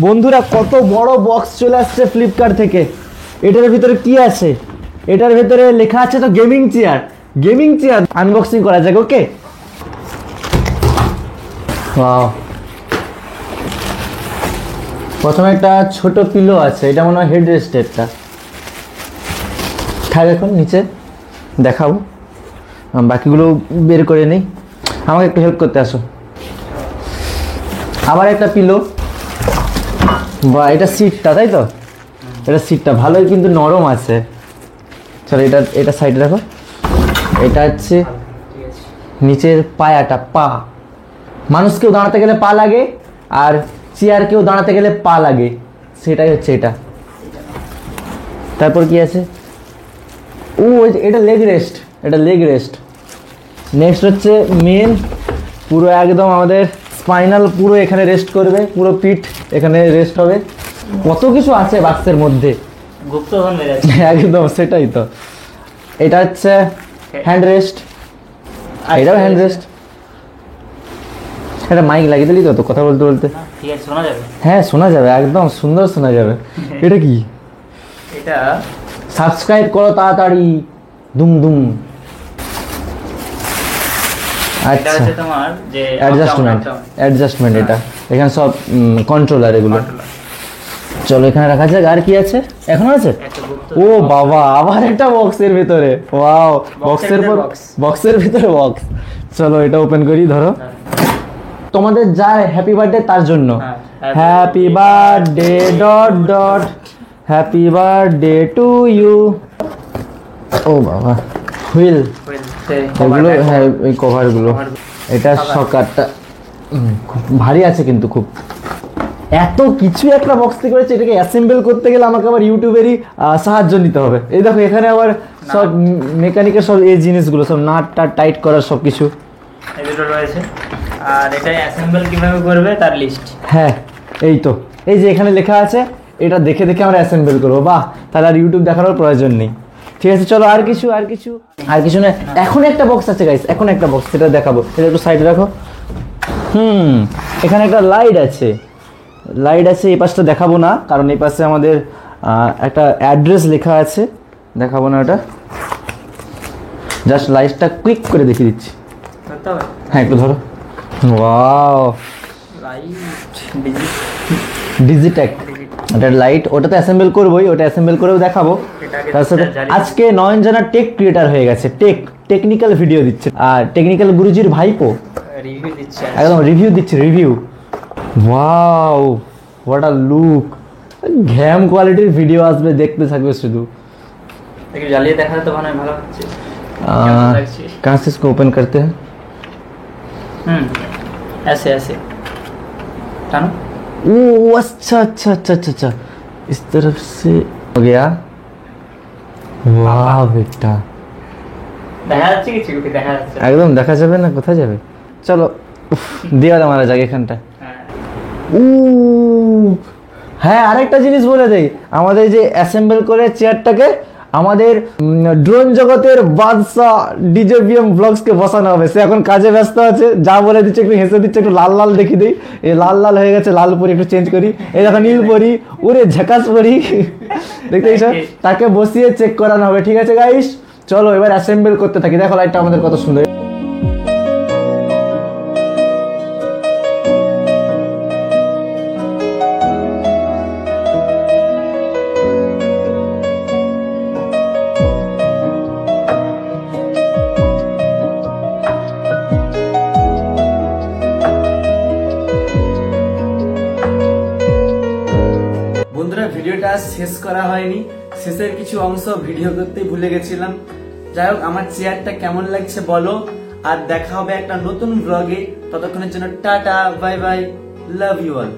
বন্ধুরা কত বড় বক্স চলে আসছে ফ্লিপকার্ট থেকে। এটার ভিতরে কি আছে? এটার ভিতরে লেখা আছে তো gaming chair. Gaming chair unboxing করা যাক। ওকে, ওয়াও। প্রথমে একটা ছোট পিলো আছে, এটা মনে হয় হেড রেস্টেরটা। থাক, এখন নিচে দেখাবো, বাকিগুলো বের করে নেই। আমাকে একটু হেল্প করতে আসো। আবার একটা পিলো, বা এটা সিটটা, তাই তো? এটা সিটটা ভালোই কিন্তু নরম আছে। চলো এটা সাইডে রাখো। এটা হচ্ছে নিচের পায়াটা, পা। মানুষকেও দাঁড়াতে গেলে পা লাগে, আর চেয়ারকেও দাঁড়াতে গেলে পা লাগে, সেটাই হচ্ছে এটা। তারপর কি আছে? ও, এটা লেগ রেস্ট, এটা লেগ রেস্ট। নেক্সট হচ্ছে মেন, পুরো একদম আমাদের স্পাইনাল পুরো এখানে রেস্ট করবে, পুরো পিঠ এখানে রেস্ট হবে। কত কিছু আছে বাক্সের মধ্যে, একদম সেটাই তো। এটা হচ্ছে হ্যান্ড রেস্ট, এটাও হ্যান্ড রেস্ট। এটা মাইক লাগিয়ে দিলি তো কথা বলতে বলতে? হ্যাঁ, শোনা যাবে, একদম সুন্দর শোনা যাবে। এটা কি? এটা সাবস্ক্রাইব করো তাড়াতাড়ি, দুম দুম। আচ্ছা, তোমার যে অ্যাডজাস্টমেন্ট এটা এখানে সব কন্ট্রোলার এগুলো। চলো এখানে রাখা যাক। আর কি আছে? এখনো আছে? ও বাবা, আবার একটা বক্সের ভিতরে। ওয়াও, বক্সের ভিতরে বক্স। চলো এটা ওপেন করি। ধরো, তোমাদের যা হ্যাপি বার্থডে তার জন্য। Happy birthday dot dot, happy birthday to you. ও বাবা, হুইল এগুলো, হ্যাঁ ওই কভারগুলো। এটা সকারটা খুব ভারী আছে কিন্তু, খুব এত কিছু একটা বক্স থেকে করেছে। এটাকে অ্যাসেম্বল করতে গেলে আমাকে আবার ইউটিউবেরই সাহায্য নিতে হবে। এই দেখো, এখানে আবার সব মেকানিকের সব এই জিনিসগুলো, সব নাট টাইট করার সব কিছু এগুলো রয়েছে। আর এটা অ্যাসেম্বল কিভাবে করবে তার লিস্ট। হ্যাঁ, এই তো, এই যে এখানে লেখা আছে, এটা দেখে দেখে আমরা অ্যাসেম্বল করবো। বাহ, তাহলে আর ইউটিউব দেখানোর প্রয়োজন নেই। ঠিক আছে, চলো আর কিছু না। এখন একটা বক্স আছে গাইস, এখন একটা বক্স, সেটা দেখাবো। সেটা একটু সাইডে রাখো। এখানে একটা লাইট আছে। এই পাশটা দেখাবো না, কারণ এই পাশে আমাদের একটা অ্যাড্রেস লেখা আছে, দেখাবো না ওটা। জাস্ট লাইটটা কুইক করে দেখিয়ে দিচ্ছি। হ্যাঁ, একটু ধরো। ওয়াও, ডিজিটেক এটা লাইট। ওটাতে অ্যাসেম্বল করবোই, ওটা অ্যাসেম্বল করেও দেখাবো। তার সাথে আজকে নয়ন জানা টেক ক্রিয়েটার হয়ে গেছে, টেকনিক্যাল ভিডিও দিচ্ছে। আর টেকনিক্যাল গুরুজির ভাইপো রিভিউ দিচ্ছে, একদম রিভিউ দিচ্ছে, review. Wow, what a look. ঘ্যাম কোয়ালিটির ভিডিও আসবে, দেখতে থাকবে শুধু। একটু জ্বালিয়ে দেখালে তো ভালো হচ্ছে। कहाँ से इसको ओपन करते हैं? ऐसे टानो। ओ अच्छा, इस तरफ से हो गया। वाह बेटा, একদম দেখা যাবে না, কোথায় যাবে? চলো দিয়ে মারা যাক এখানটা। হ্যাঁ, আরেকটা জিনিস বলে দেই, আমাদের যে অ্যাসেম্বল করে চেয়ারটাকে আমাদের ড্রোন জগতের বাদশা ডিজেবিএম ব্লগসকে বসানো হবে। সে এখন কাজে ব্যস্ত আছে, যা বলে দিচ্ছে একটু হেসে দিচ্ছে। একটু লাল দেখি দিই, এই লাল হয়ে গেছে, লাল পরি একটু চেঞ্জ করি। এই দেখো নীল পরি, ওরে ঝাকাস পরি, দেখতে তাকে বসিয়ে চেক করানো হবে। ঠিক আছে গাইস, চলো এবার অ্যাসেম্বল করতে থাকি। দেখো লাইটটা আমাদের কত সুন্দর। বন্ধুরা, ভিডিওটা শেষ করা হয়নি, শেষের কিছু অংশ ভিডিও করতে ভুলে গেছিলাম। যাই হোক, আমার চেয়ারটা কেমন লাগছে বলো, আর দেখা হবে একটা নতুন ব্লগে। ততক্ষণের জন্য tata, bye bye, love you all.